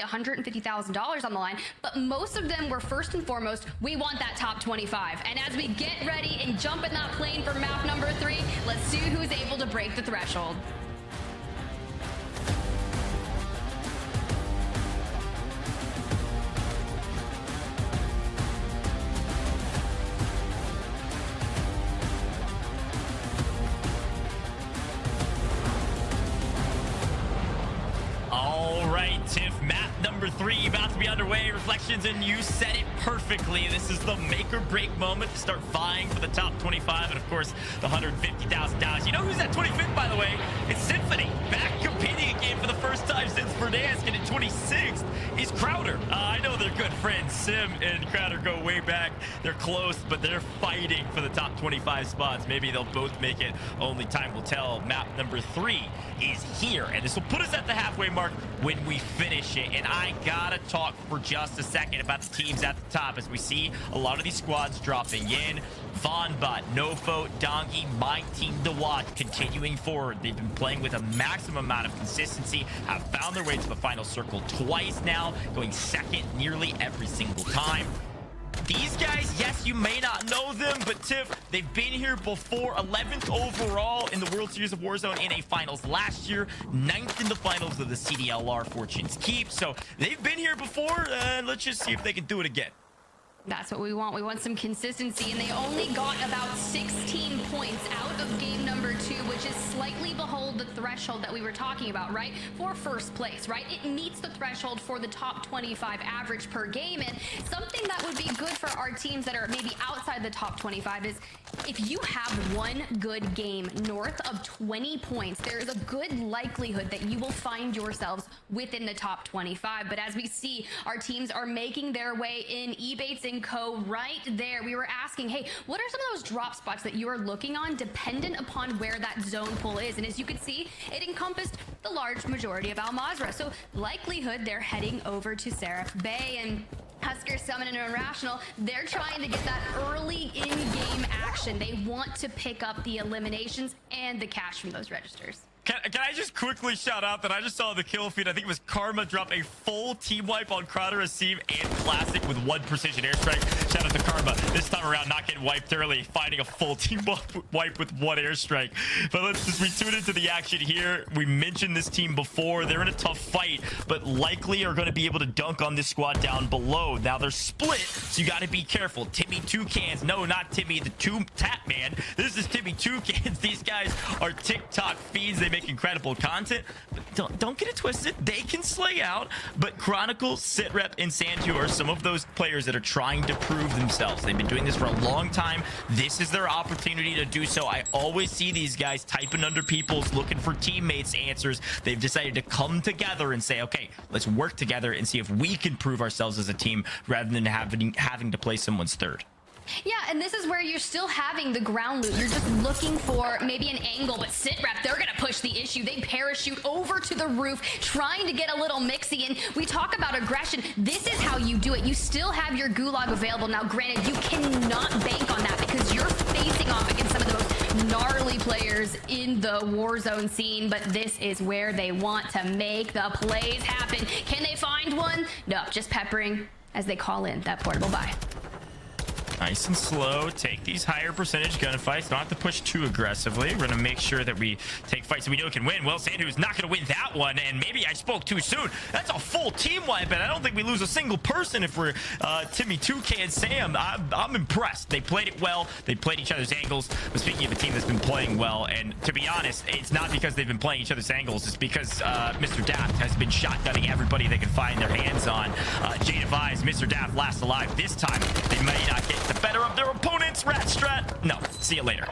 $150,000 on the line, but most of them were first and foremost, we want that top 25. And as we get ready and jump in that plane for map number 3, let's see who's able to break the threshold. Tiff, map number 3 about to be underway. Reflections, and you said it perfectly. This is the make or break moment to start vying for the top 25 and of course the $150,000. You know who's at 25th, by the way? It's Symphony, back competing again for the first time since Verdansk, and in 26th is Crowder. I know they're good friends. Sim and Crowder go way back. They're close, but they're fighting for the top 25 spots. Maybe they'll both make it. Only time will tell. Map number 3 is here, and this will put us at the halfway mark when we finish it. And I gotta talk for just a second about the teams at the top as we see a lot of these squads dropping in. Vonbot, Nofo, Donkey, my team to watch, continuing forward. They've been playing with a maximum amount of consistency, have found their way to the final circle twice now, going second nearly every single time. These guys, yes, you may not know them, but Tiff, they've been here before. 11th overall in the World Series of Warzone in a finals last year, 9th in the finals of the CDLR Fortune's Keep. So they've been here before, and let's just see if they can do it again. That's what we want. We want some consistency, and they only got about 16 points out of game number 2, which is slightly below the threshold that we were talking about, right? For first place, right? It meets the threshold for the top 25 average per game, and something that would be good for our teams that are maybe outside the top 25 is if you have one good game north of 20 points, there is a good likelihood that you will find yourselves within the top 25. But as we see, our teams are making their way in. Ebates and Co right there. We were asking, hey, what are some of those drop spots that you are looking on dependent upon where that zone pool is? And as you can see, it encompassed the large majority of Al Mazrah. So likelihood they're heading over to Seraph Bay, and Huskerrs, Summon, and Irrational, they're trying to get that early in-game action. They want to pick up the eliminations and the cash from those registers. Can I just quickly shout out that I just saw the kill feed? I think it was Karma drop a full team wipe on Crowder, Receive, and Classic with 1 precision airstrike. Shout out to Karma. This time around, not getting wiped early, finding a full team wipe with 1 airstrike. But let's just retune into the action here. We mentioned this team before. They're in a tough fight, but likely are going to be able to dunk on this squad down below. Now they're split, so you got to be careful. Timmy Toucans. No, not Timmy, the Tap Man. This is Timmy Toucans. These guys are TikTok feeds. They make incredible content, but don't get it twisted. They can slay out, but Chronicle, Sitrep, and Santu are some of those players that are trying to prove themselves. They've been doing this for a long time. This is their opportunity to do so. I always see these guys typing under people's, looking for teammates' answers. They've decided to come together and say, okay, let's work together and see if we can prove ourselves as a team rather than having to play someone's third. Yeah, and this is where you're still having the ground loot. You're just looking for maybe an angle, but Sitrep, they're going to push the issue. They parachute over to the roof, trying to get a little mixy. And we talk about aggression. This is how you do it. You still have your gulag available. Now, granted, you cannot bank on that because you're facing off against some of the most gnarly players in the Warzone scene, but this is where they want to make the plays happen. Can they find one? No, just peppering as they call in that portable buy. Nice and slow. Take these higher percentage gunfights. Don't have to push too aggressively. We're going to make sure that we take fights that we know can win. Well, Sandu's not going to win that one, and maybe I spoke too soon. That's a full team wipe, and I don't think we lose a single person if we're Timmy Toucan Sam. I'm impressed. They played it well. They played each other's angles. But speaking of a team that's been playing well, and to be honest, it's not because they've been playing each other's angles. It's because Mr. Daft has been shotgunning everybody they can find their hands on. Jade advised Mr. Daft last alive. This time, they may not get the better of their opponents. Rat strat. No, see you later.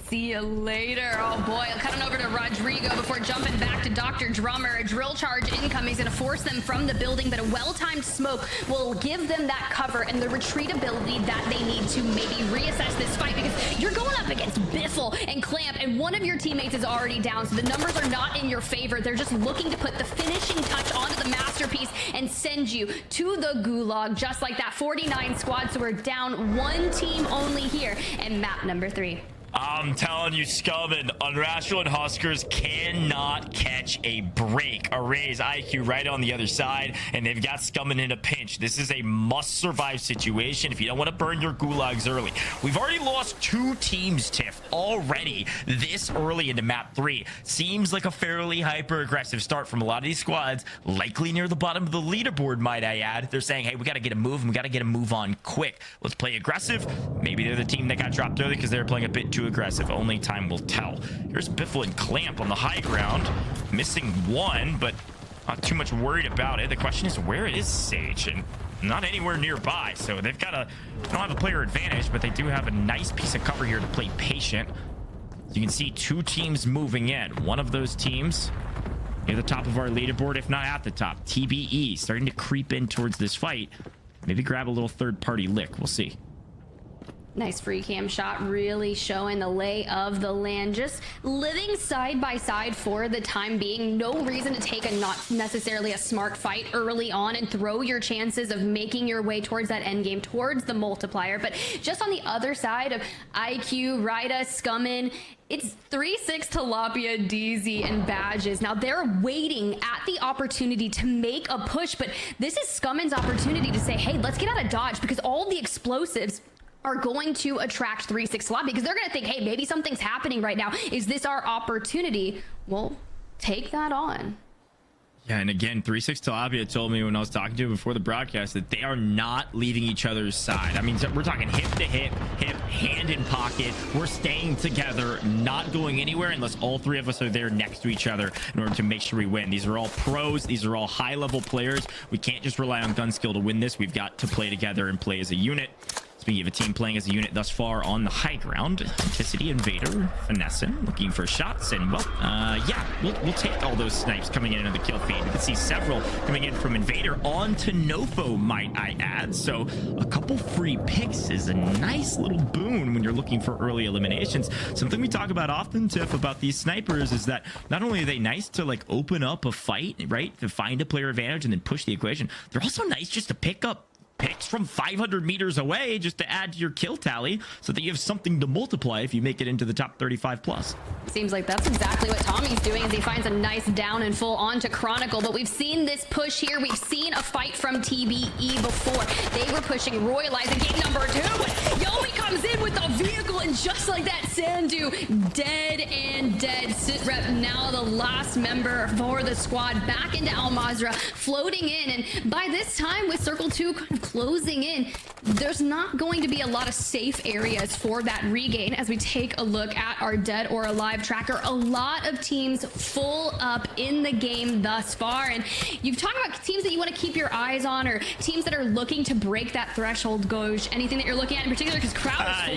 See you later. Oh boy, I'll cut on over to Rodrigo before jumping back to Dr. Drummer. A drill charge incoming is going to force them from the building, but a well-timed smoke will give them that cover and the retreat ability that they need to maybe reassess this fight, because you're going up against Biffle and Clamp, and one of your teammates is already down, so the numbers are not in your favor. They're just looking to put the finishing touch onto the masterpiece and send you to the gulag just like that. 49 squads, so we're down 1 team only here, and map number 3. I'm telling you, Scum and Unrational and Huskerrs cannot catch a break. Array's IQ right on the other side, and they've got Scum in a pinch. This is a must-survive situation if you don't want to burn your gulags early. We've already lost 2 teams, Tiff, already this early into map 3. Seems like a fairly hyper-aggressive start from a lot of these squads, likely near the bottom of the leaderboard, might I add. They're saying, hey, we got to get a move, and we got to get a move on quick. Let's play aggressive. Maybe they're the team that got dropped early because they're playing a bit too aggressive. Only time will tell. Here's Biffle and Clamp on the high ground, missing 1, but not too much worried about it. The question is, where is Sage? And not anywhere nearby, so they've got they don't have a player advantage, but they do have a nice piece of cover here to play patient. So you can see 2 teams moving in. One of those teams near the top of our leaderboard, if not at the top. TBE starting to creep in towards this fight. Maybe grab a little third-party lick. We'll see. Nice free cam shot, really showing the lay of the land, just living side by side for the time being. No reason to take a not necessarily a smart fight early on and throw your chances of making your way towards that end game, towards the multiplier. But just on the other side of IQ, Ryda, Scummin, it's 3-6 Tilapia, DZ, and Badges. Now they're waiting at the opportunity to make a push, but this is Scummin's opportunity to say, hey, let's get out of Dodge, because all the explosives are going to attract 3-6 Tilapia, because they're going to think, hey, maybe something's happening right now. Is this our opportunity? Well, take that on. Yeah, and again, 3-6 Tilapia told me when I was talking to him before the broadcast that they are not leaving each other's side. I mean, we're talking hip to hip, hand in pocket. We're staying together, not going anywhere unless all 3 of us are there next to each other in order to make sure we win. These are all pros. These are all high-level players. We can't just rely on gun skill to win this. We've got to play together and play as a unit. Speaking of a team playing as a unit thus far on the high ground, Authenticity, Invader, Finessing, looking for shots, and well, yeah, we'll take all those snipes coming in into the kill feed. You can see several coming in from Invader on to Nofo, might I add. So a couple free picks is a nice little boon when you're looking for early eliminations. Something we talk about often, Tiff, about these snipers is that not only are they nice to like open up a fight, right, to find a player advantage and then push the equation, they're also nice just to pick up picks from 500 meters away just to add to your kill tally so that you have something to multiply if you make it into the top 35 plus. Seems like that's exactly what Tommy's doing as he finds a nice down and full onto Chronicle. But we've seen this push here. We've seen a fight from TBE before. They were pushing Royalize in game number 2. Yomi comes in with the vehicle, and just like that, Sandu dead and dead. Sit rep now the last member for the squad back into Al Mazrah, floating in. And by this time, with Circle 2 kind of closing in, there's not going to be a lot of safe areas for that regain. As we take a look at our dead or alive tracker, a lot of teams full up in the game thus far. And you've talked about teams that you want to keep your eyes on, or teams that are looking to break that threshold. Goj, anything that you're looking at in particular, because Crowd is full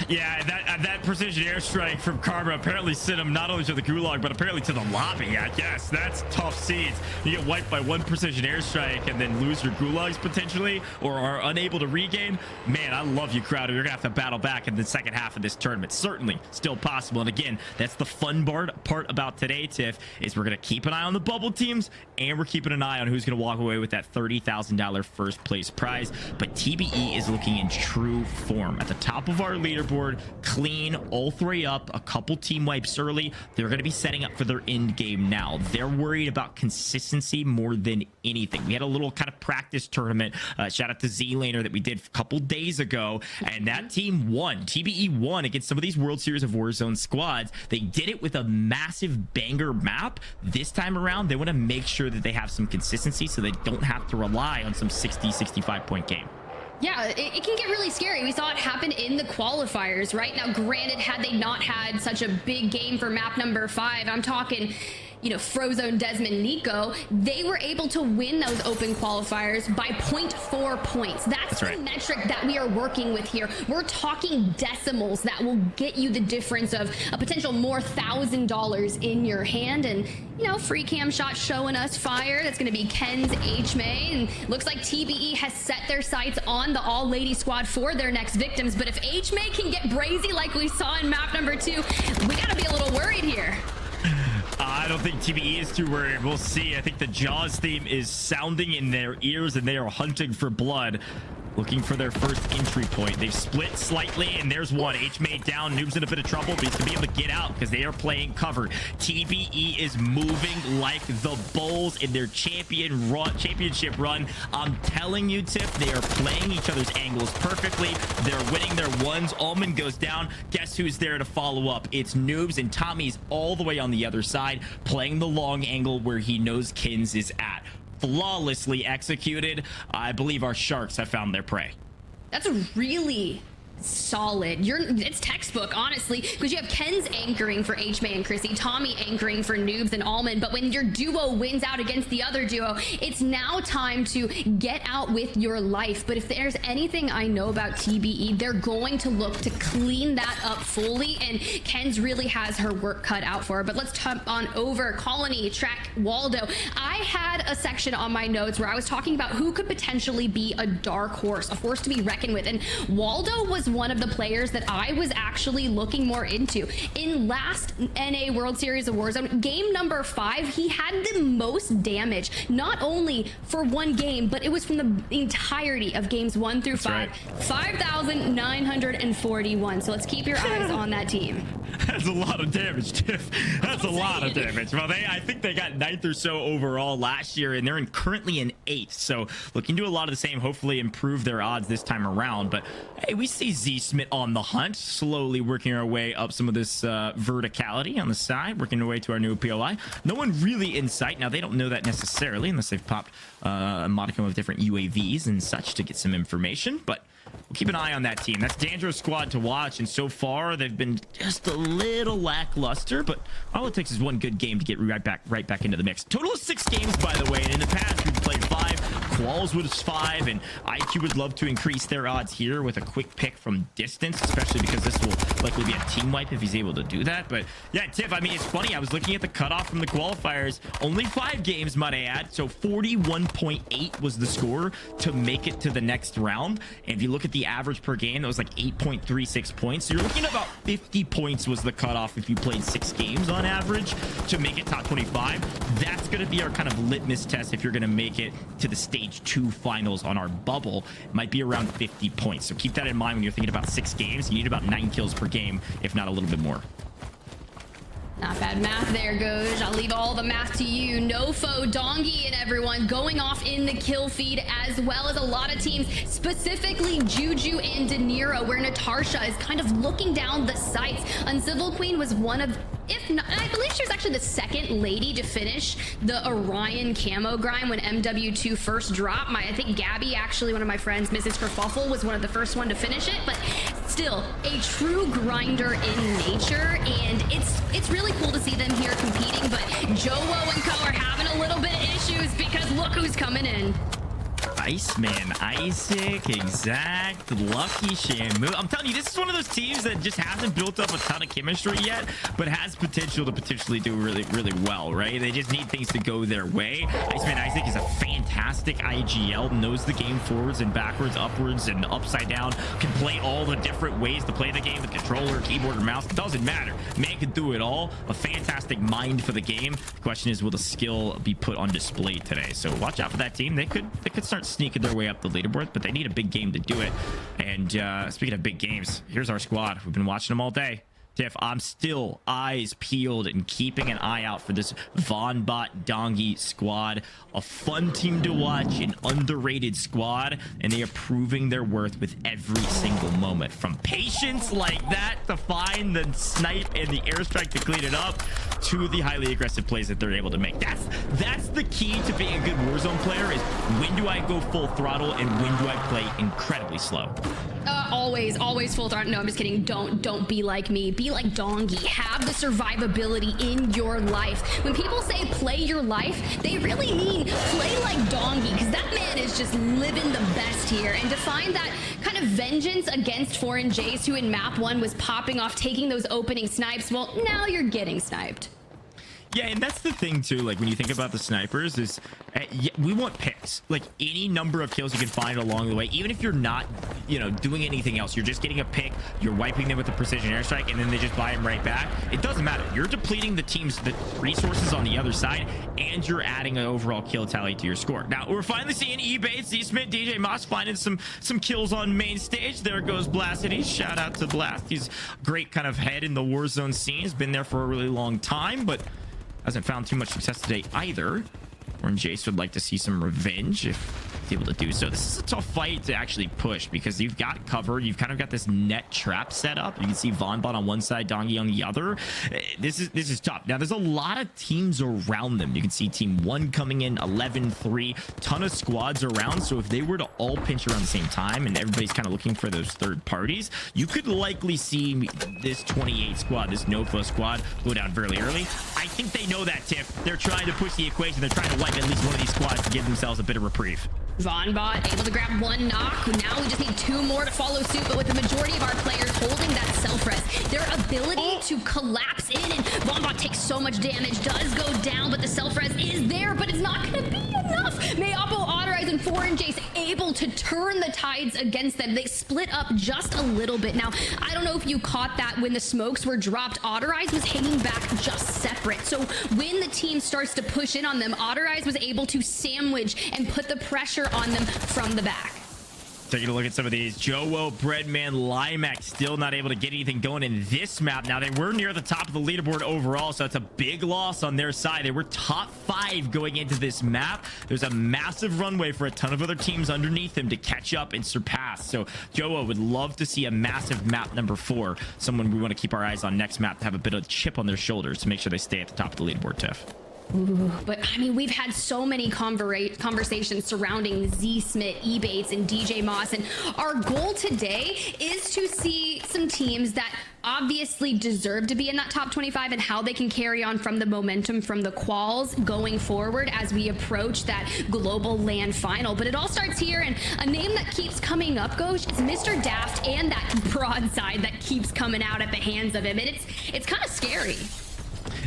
yeah, that precision airstrike from Karma apparently sent him not only to the gulag but apparently to the lobby. Yeah, yes, that's tough seeds. You get wiped by one precision airstrike and then lose your gulags potentially, or are unable to regain. Man, I love you, Crowder. You're gonna have to battle back in the second half of this tournament. Certainly still possible. And again, that's the fun part about today, Tiff, is we're gonna keep an eye on the bubble teams, and we're keeping an eye on who's gonna walk away with that $30,000 first place prize. But TBE is looking in true form at the top of our leaderboard, clean, all 3 up, a couple team wipes early. They're gonna be setting up for their end game now. They're worried about consistency more than anything. We had a little kind of practice tournament, shout out to Zlaner, that we did a couple days ago, and that team won. TBE won against some of these World Series of Warzone squads. They did it with a massive banger map. This time around, they want to make sure that they have some consistency so they don't have to rely on some 60-65 point game. Yeah, it can get really scary. We saw it happen in the qualifiers, right? Now, granted, had they not had such a big game for map number 5, I'm talking, you know, Frozone, Desmond, Nico, they were able to win those open qualifiers by 0.4 points. That's the metric that we are working with here. We're talking decimals that will get you the difference of a potential more $1,000 in your hand. And, you know, free cam shot showing us fire. That's going to be Ken's H-May. And looks like TBE has set their sights on the all-lady squad for their next victims. But if H-May can get brazy like we saw in map number 2, we got to be a little worried here. I don't think TBE is too worried. We'll see. I think the Jaws theme is sounding in their ears, and they are hunting for blood. looking for their first entry point. They've split slightly, and there's one. H-Made down. Noob's in a bit of trouble, but he's going to be able to get out because they are playing cover. TBE is moving like the Bulls in their championship run. I'm telling you, Tiff, they are playing each other's angles perfectly. They're winning their ones. Allman goes down. Guess who's there to follow up? It's Noobs, and Tommy's all the way on the other side, playing the long angle where he knows Kins is at. Flawlessly executed. I believe our Sharks have found their prey. That's really solid. It's textbook, honestly, because you have Ken's anchoring for H-May and Chrissy, Tommy anchoring for Noobs and Allman, but when your duo wins out against the other duo, it's now time to get out with your life. But if there's anything I know about TBE, they're going to look to clean that up fully, and Ken's really has her work cut out for her. But let's jump on over Colony, Track, Waldo. I had a section on my notes where I was talking about who could potentially be a dark horse, a force to be reckoned with, and Waldo was one of the players that I was actually looking more into. In last NA World Series of Warzone, game number 5, he had the most damage, not only for one game, but it was from the entirety of games 1 through 5. Right. 5,941. So let's keep your eyes on that team. That's a lot of damage, Tiff. That's a lot of damage. Well, I think they got 9th or so overall last year, and they're currently in 8th. So looking to do a lot of the same, hopefully improve their odds this time around. But hey, we see Z Smith on the hunt, slowly working our way up some of this verticality on the side, working our way to our new POI. No one really in sight. Now, they don't know that necessarily unless they've popped a modicum of different UAVs and such to get some information. But we'll keep an eye on that team. That's dangerous squad to watch, and so far they've been just a little lackluster, but all it takes is one good game to get right back into the mix. Total of 6 games, by the way, and in the past we've played 5. Qualls was 5, and IQ would love to increase their odds here with a quick pick from distance, especially because this will likely be a team wipe if he's able to do that. But yeah, Tiff, I mean, it's funny, I was looking at the cutoff from the qualifiers, only 5 games, might I add, so 41.8 was the score to make it to the next round. And if you look at the average per game, that was like 8.36 points. So you're looking at about 50 points was the cutoff if you played 6 games on average to make it top 25. That's going to be our kind of litmus test if you're going to make it to the stage 2 finals on our bubble. It might be around 50 points. So keep that in mind when you're thinking about 6 games. You need about 9 kills per game, if not a little bit more. Not bad math there, Goj. I'll leave all the math to you. Nofo, Dongi, and everyone going off in the kill feed, as well as a lot of teams, specifically Juju and De Niro, where Natasha is kind of looking down the sights. Uncivil Queen was one of, if not, I believe she was actually the 2nd lady to finish the Orion camo grind when MW2 first dropped. I think Gabby, actually one of my friends, Mrs. Kerfuffle, was one of the first one to finish it, but still a true grinder in nature, and it's really cool to see them here competing. But Joewo and co are having a little bit of issues because look who's coming in. Iceman, Isaac, Exact, Lucky, Shamu. I'm telling you, this is one of those teams that just hasn't built up a ton of chemistry yet, but has potential to potentially do really, really well, right? They just need things to go their way. Iceman Isaac is a fantastic IGL, knows the game forwards and backwards, upwards and upside down, can play all the different ways to play the game with controller, keyboard, or mouse. It doesn't matter. Man can do it all. A fantastic mind for the game. The question is, will the skill be put on display today? So watch out for that team. They could start sneaking their way up the leaderboard, but they need a big game to do it. And speaking of big games, here's our squad. We've been watching them all day. Tiff, I'm still eyes peeled and keeping an eye out for this Vonbot Dongi squad. A fun team to watch, an underrated squad, and they are proving their worth with every single moment. From patience like that to find the snipe and the airstrike to clean it up, to the highly aggressive plays that they're able to make. That's the key to being a good Warzone player, is when do I go full throttle and when do I play incredibly slow? Always full throttle. No, I'm just kidding. Don't be like me. Be like Dongi. Have the survivability in your life. When people say play your life, they really mean play like Dongi, because that man is just living the best here. And to find that kind of vengeance against Foreign Jace, who in map 1 was popping off, taking those opening snipes, well, now you're getting sniped. Yeah, and that's the thing too, like when you think about the snipers is we want picks, like any number of kills you can find along the way, even if you're not you know, doing anything else. You're just getting a pick, you're wiping them with a precision airstrike, and then they just buy them right back. It doesn't matter. You're depleting the team's resources on the other side, and you're adding an overall kill tally to your score. Now we're finally seeing eBates, Z-Smith, DJ Moss finding some kills on main stage. There goes Blastity. Shout out to Blast. He's great kind of head in the Warzone scene. He's been there for a really long time, but hasn't found too much success today either. Orange Jace would like to see some revenge if he's able to do so. This is a tough fight to actually push because you've got cover. You've kind of got this net trap set up. You can see Vonbot on one side, Dongi on the other. This is tough. Now there's a lot of teams around them. You can see team 1 coming in 11-3, ton of squads around. So if they were to all pinch around the same time and everybody's kind of looking for those third parties, you could likely see this 28 squad, this Nova squad, go down fairly early. I think they know that, Tiff. They're trying to push the equation. They're trying to wipe at least one of these squads to give themselves a bit of reprieve. Vonbot able to grab 1 knock. Now we just need 2 more to follow suit, but with the majority of our players holding that self-res, their ability to collapse in, and Vonbot takes so much damage, does go down, but the self-res is there, but it's not going to be enough. Mayapo, Autorize, and Foreign Jace able to turn the tides against them. They split up just a little bit. Now, I don't know if you caught that when the smokes were dropped. Autorize was hanging back just separate. So when the team starts to push in on them, Autorize was able to sandwich and put the pressure on them from the back. Taking a look at some of these. Joewo, Breadman, Limac still not able to get anything going in this map. Now, they were near the top of the leaderboard overall, so it's a big loss on their side. They were top 5 going into this map. There's a massive runway for a ton of other teams underneath them to catch up and surpass. So Joewo would love to see a massive map number 4. Someone we want to keep our eyes on next map to have a bit of chip on their shoulders to make sure they stay at the top of the leaderboard, Tiff. Ooh, but I mean, we've had so many conversations surrounding Z-Smith, eBates, and DJ Moss, and our goal today is to see some teams that obviously deserve to be in that top 25 and how they can carry on from the momentum from the quals going forward as we approach that global LAN final. But it all starts here, and a name that keeps coming up, Gosh, is Mr. Daft, and that broadside that keeps coming out at the hands of him, and it's kind of scary.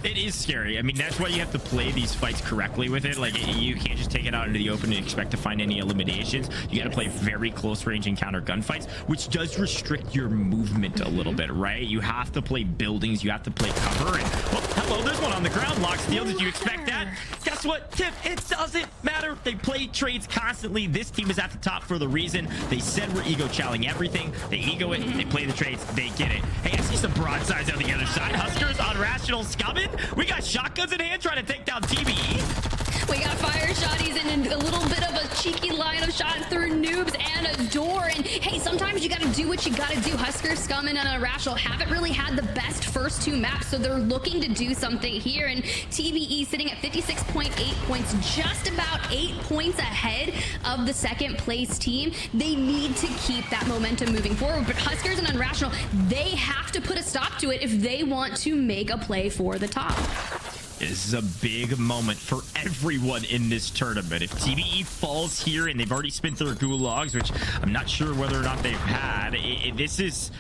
It is scary. I mean, that's why you have to play these fights correctly with it. Like, you can't just take it out into the open and expect to find any eliminations. You got to play very close range encounter gunfights, which does restrict your movement a little bit, right? You have to play buildings. You have to play cover. And, oh, hello, there's one on the ground. Locksteel, did you expect that? Guess what, Tiff? It doesn't matter. They play trades constantly. This team is at the top for the reason. They said we're ego-chowing everything. They ego it. They play the trades. They get it. Hey, I see some broadsides on the other side. Huskerrs on Rational Scumming. We got shotguns in hand trying to take down TBE. We got fire shotties and a little bit of a cheeky line of shots through noobs and a door. And hey, sometimes you got to do what you got to do. Huskerrs, Scummin, and Rational haven't really had the best first 2 maps, so they're looking to do something here. And TBE sitting at 56.8 points, just about 8 points ahead of the second place team. They need to keep that momentum moving forward. But Huskerrs and Unrational, they have to put a stop to it if they want to make a play for the top. This is a big moment for everyone in this tournament. If TBE falls here, and they've already spent their gulags, which I'm not sure whether or not they've had, this is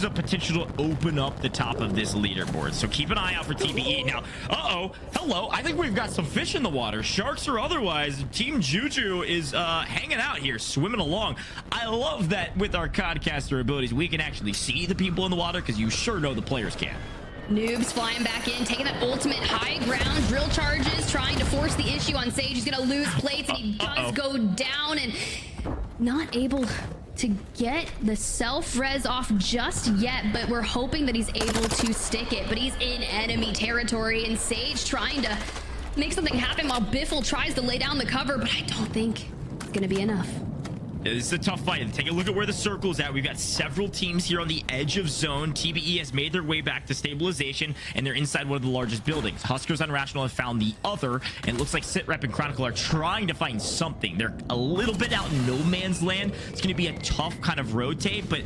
a potential to open up the top of this leaderboard. So keep an eye out for TBE. Now, hello. I think we've got some fish in the water, sharks or otherwise. Team Juju is hanging out here, swimming along. I love that with our Codcaster abilities, we can actually see the people in the water, because you sure know the players can. Noobs flying back in, taking that ultimate high ground. Drill charges, trying to force the issue on Sage. He's going to lose plates, and he does go down and not able to get the self-res off just yet, but we're hoping that he's able to stick it. But he's in enemy territory, and Sage trying to make something happen while Biffle tries to lay down the cover, but I don't think it's going to be enough. This is a tough fight. Take a look at where the circle is at. We've got several teams here on the edge of zone. TBE has made their way back to stabilization, and they're inside one of the largest buildings. Huskerrs on Rational have found the other, and it looks like Sitrep and Chronicle are trying to find something. They're a little bit out in no man's land. It's going to be a tough kind of rotate, but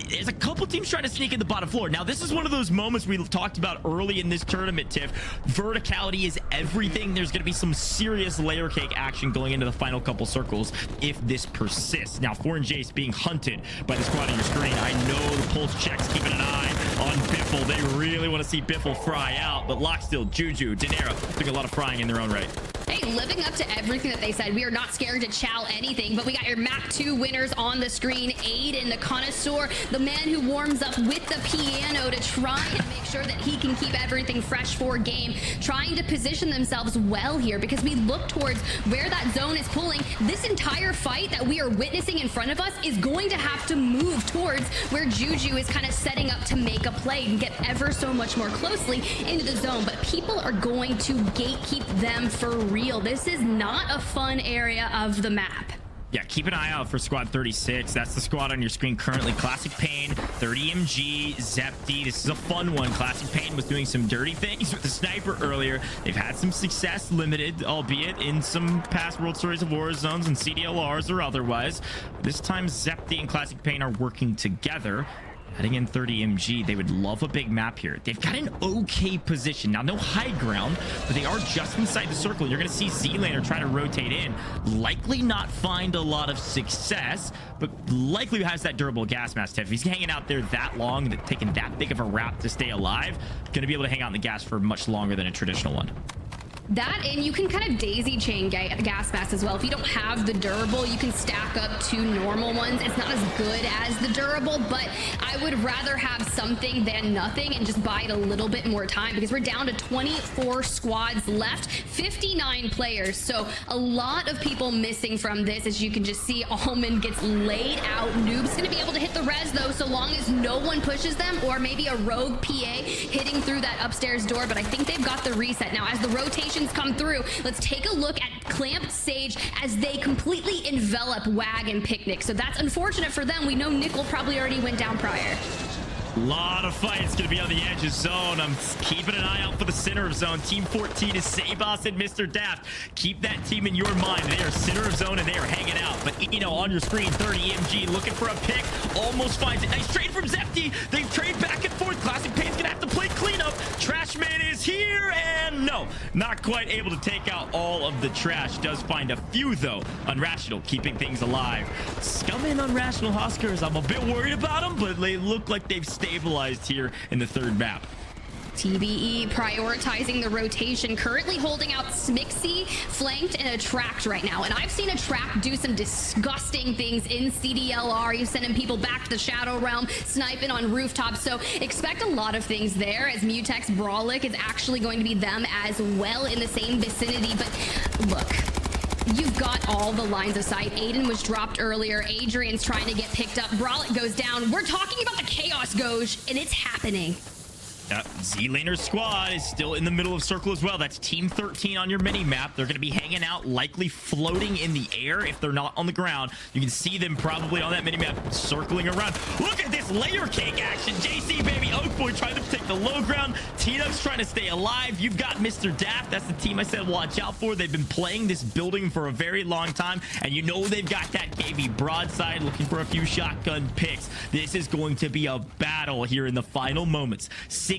there's a couple teams trying to sneak in the bottom floor. Now, this is one of those moments we talked about early in this tournament, Tiff. Verticality is everything. There's going to be some serious layer cake action going into the final couple circles if this persists. Now, Foreign Jace being hunted by the squad on your screen. I know the pulse checks keeping an eye on Biffle. They really want to see Biffle fry out, but Locksteel, Juju, Danera doing a lot of frying in their own right. Hey, living up to everything that they said, we are not scared to chow anything, but we got your map 2 winners on the screen. Aydan, the connoisseur, the man who warms up with the piano to try and make sure that he can keep everything fresh for game, trying to position themselves well here, because we look towards where that zone is pulling. This entire fight that we are witnessing in front of us is going to have to move towards where Juju is kind of setting up to make a play and get ever so much more closely into the zone, but people are going to gatekeep them for real. This is not a fun area of the map. Yeah, keep an eye out for squad 36. That's the squad on your screen currently. Classic Pain, 30mg, Zepti. This is a fun one. Classic Pain was doing some dirty things with the sniper earlier. They've had some success, limited, albeit in some past World Stories of Warzones and CDLRs or otherwise. This time, Zepti and Classic Pain are working together. Heading in 30mg, they would love a big map here. They've got an okay position. Now, no high ground, but they are just inside the circle. You're going to see Zlaner try to rotate in. Likely not find a lot of success, but likely has that durable gas mask. If he's hanging out there that long, taking that big of a wrap to stay alive, going to be able to hang out in the gas for much longer than a traditional one. That, and you can kind of daisy chain gas masks as well. If you don't have the durable, you can stack up 2 normal ones. It's not as good as the durable, but I would rather have something than nothing and just buy it a little bit more time, because we're down to 24 squads left, 59 players. So a lot of people missing from this. As you can just see, Almond gets laid out. Noob's going to be able to hit the res though, so long as no one pushes them, or maybe a rogue PA hitting through that upstairs door. But I think they've got the reset now. As the rotation come through, let's take a look at Clamped Sage as they completely envelop Wag and Picnic. So that's unfortunate for them. We know Nickel probably already went down prior. A lot of fights going to be on the edge of zone. I'm keeping an eye out for the center of zone. Team 14 is Sabos and Mr. Daft. Keep that team in your mind. They are center of zone and they are hanging out. But, you know, on your screen, 30mg looking for a pick. Almost finds it. Nice trade from Zepti. They trade back and forth. Classic Pain's going to have to play cleanup. Trashman is here, and no, not quite able to take out all of the trash. Does find a few, though. Unrational, keeping things alive. Scum and Unrational Huskerrs. I'm a bit worried about them, but they look like they've stabilized here in the third map. TBE prioritizing the rotation, currently holding out Smixy, flanked and Attract right now. And I've seen Attract do some disgusting things in CDLR. He's sending people back to the Shadow Realm, sniping on rooftops. So expect a lot of things there, as Mutex Brawlic is actually going to be them as well in the same vicinity. But look, you've got all the lines of sight. Aydan was dropped earlier. Adrian's trying to get picked up. Brawlic goes down. We're talking about the Chaos Gauge, and it's happening. Zlaner's squad is still in the middle of circle as well. That's team 13 on your mini map. They're going to be hanging out, likely floating in the air if they're not on the ground. You can see them probably on that mini map circling around. Look at this layer cake action. JC, baby, Oakboy trying to take the low ground. T-Dub's trying to stay alive. You've got Mr. Daft. That's the team I said watch out for. They've been playing this building for a very long time, and you know they've got that KV broadside looking for a few shotgun picks. This is going to be a battle here in the final moments.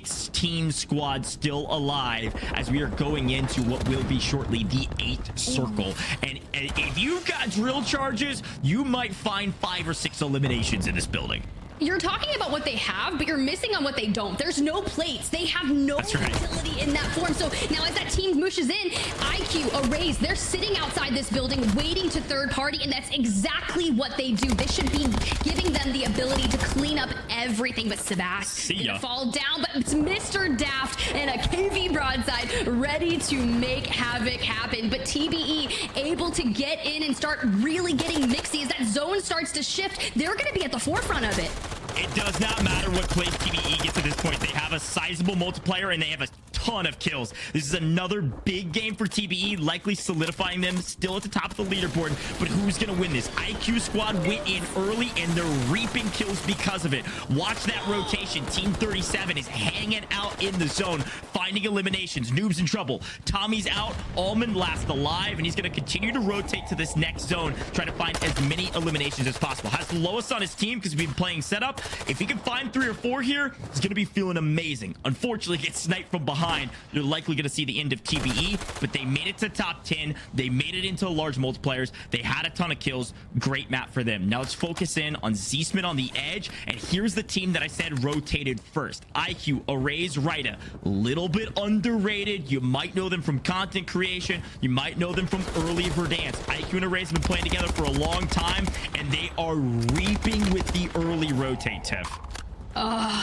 16 squads still alive as we are going into what will be shortly the 8th circle. And if you've got drill charges, you might find 5 or 6 eliminations in this building. You're talking about what they have, but you're missing on what they don't. There's no plates. They have no utility in that form. So now as that team mushes in, IQ, Arrays, they're sitting outside this building waiting to third party, and that's exactly what they do. This should be giving them the ability to clean up everything. But Sebastian gonna fall down, but it's Mr. Daft and a KV broadside ready to make havoc happen. But TBE able to get in and start really getting mixy as that zone starts to shift. They're going to be at the forefront of it. It does not matter what place TBE gets at this point. They have a sizable multiplier and they have a ton of kills. This is another big game for TBE, likely solidifying them still at the top of the leaderboard. But who's going to win this? IQ squad went in early and they're reaping kills because of it. Watch that rotation. Team 37 is hanging out in the zone, finding eliminations. Noob's in trouble. Tommy's out. Almond last alive, and he's going to continue to rotate to this next zone, trying to find as many eliminations as possible. Has the lowest on his team because we've been playing setup, If he can find 3 or 4 here, he's going to be feeling amazing. Unfortunately, gets sniped from behind. You're likely going to see the end of TBE, but they made it to top 10. They made it into large multipliers. They had a ton of kills. Great map for them. Now let's focus in on Zsmith on the edge, and here's the team that I said rotated first. IQ, Arrays, Ryda. Little bit underrated. You might know them from content creation. You might know them from early Verdansk. IQ and Arrays have been playing together for a long time, and they are reaping with the early rotate, Tiff.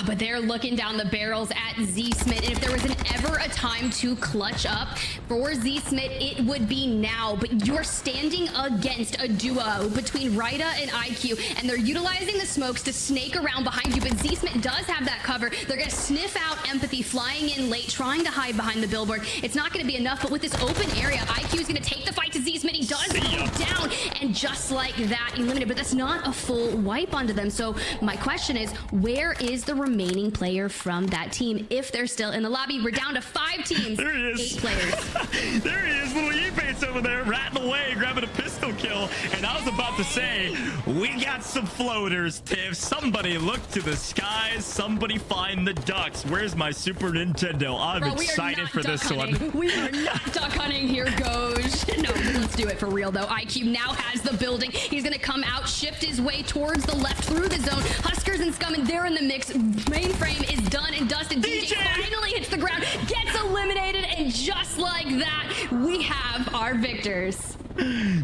But they're looking down the barrels at Zsmith, and if there was ever a time to clutch up for Zsmith, it would be now. But you're standing against a duo between Ryda and IQ, and they're utilizing the smokes to snake around behind you, but Zsmith does have that cover. They're going to sniff out Empathy, flying in late, trying to hide behind the billboard. It's not going to be enough, but with this open area, IQ is going to take the fight to Zsmith. He does go down, and just like that, eliminated. But that's not a full wipe onto them. So my question is, where is the remaining player from that team if they're still in the lobby? We're down to 5 teams. There he is. 8 players. There he is, little E-Bates over there, ratting away, grabbing a pistol kill. And I was about to say, we got some floaters, Tiff. Somebody look to the skies. Somebody find the ducks. Where's my Super Nintendo? I'm excited for this one. We are not duck hunting. Here goes. No, let's do it for real, though. IQ now has the building. He's going to come out, shift his way towards the left through the zone. Huskerrs and Scum, and they're in the mix. Mainframe is done and dusted. DJ finally hits the ground, gets eliminated, and just like that, we have our victors.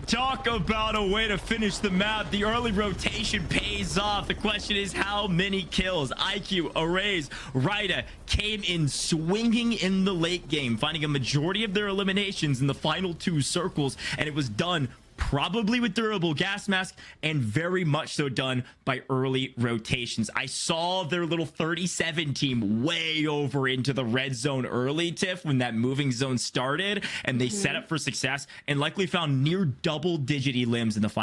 Talk about a way to finish the map. The early rotation pays off. The question is, how many kills? IQ, Arrays, Ryda came in swinging in the late game, finding a majority of their eliminations in the final 2 circles, and it was done probably with durable gas mask, and very much so done by early rotations. I saw their little 37 team way over into the red zone early, Tiff, when that moving zone started, and they set up for success and likely found near double-digit elims in the final.